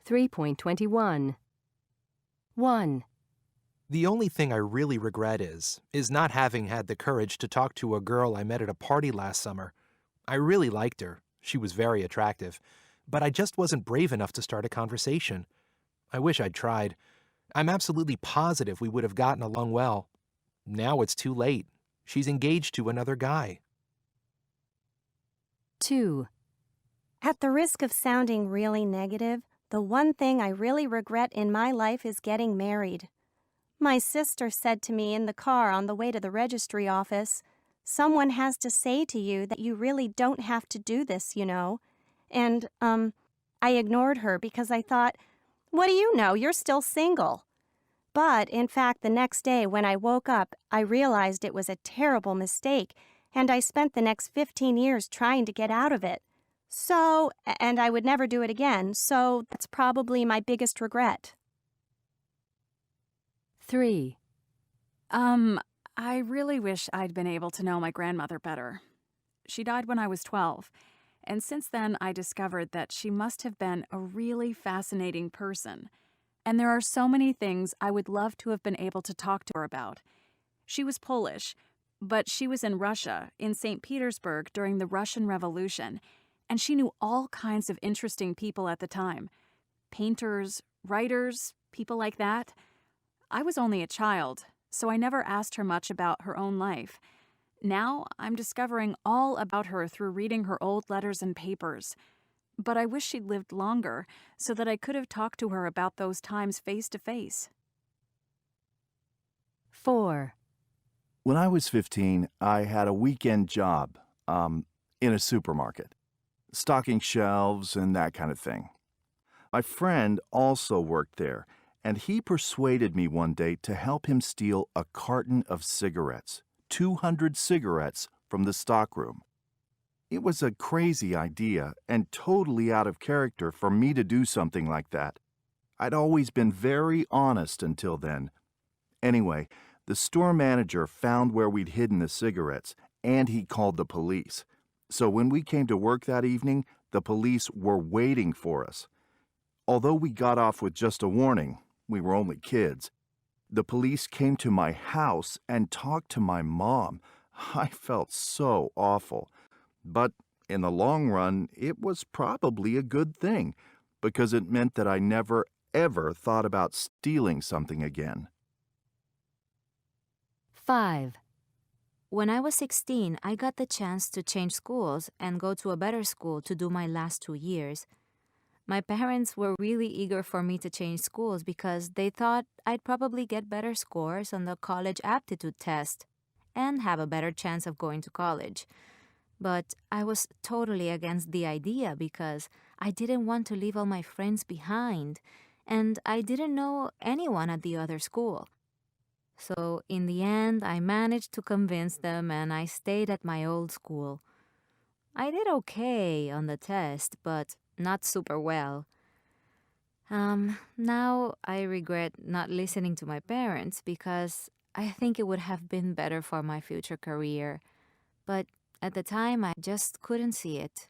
3.21. 1. The only thing I really regret is not having had the courage to talk to a girl I met at a party last summer. I really liked her. She was very attractive. But I just wasn't brave enough to start a conversation. I wish I'd tried. I'm absolutely positive we would have gotten along well. Now it's too late. She's engaged to another guy. 2. At the risk of sounding really negative, the one thing I really regret in my life is getting married. My sister said to me in the car on the way to the registry office, "Someone has to say to you that you really don't have to do this, you know." And, I ignored her because I thought, what do you know? You're still single. But, in fact, the next day when I woke up, I realized it was a terrible mistake, and I spent the next 15 years trying to get out of it. So, and I would never do it again, so that's probably my biggest regret. 3. I really wish I'd been able to know my grandmother better. She died when I was 12, and since then I discovered that she must have been a really fascinating person. And there are so many things I would love to have been able to talk to her about. She was Polish, but she was in Russia, in St. Petersburg during the Russian Revolution, and she knew all kinds of interesting people at the time. Painters, writers, people like that. I was only a child, so I never asked her much about her own life. Now I'm discovering all about her through reading her old letters and papers. But I wish she'd lived longer so that I could have talked to her about those times face to face. 4. When I was 15, I had a weekend job, in a supermarket, stocking shelves and that kind of thing. My friend also worked there, and he persuaded me one day to help him steal a carton of cigarettes, 200 cigarettes from the stockroom. It was a crazy idea and totally out of character for me to do something like that. I'd always been very honest until then. Anyway, the store manager found where we'd hidden the cigarettes, and he called the police. So when we came to work that evening, the police were waiting for us. Although we got off with just a warning, we were only kids, the police came to my house and talked to my mom. I felt so awful. But in the long run, it was probably a good thing, because it meant that I never, ever thought about stealing something again. 5. When I was 16, I got the chance to change schools and go to a better school to do my last 2 years. My parents were really eager for me to change schools because they thought I'd probably get better scores on the college aptitude test and have a better chance of going to college. But I was totally against the idea because I didn't want to leave all my friends behind, and I didn't know anyone at the other school. So in the end, I managed to convince them and I stayed at my old school. I did okay on the test, but not super well. Now I regret not listening to my parents because I think it would have been better for my future career. But at the time, I just couldn't see it.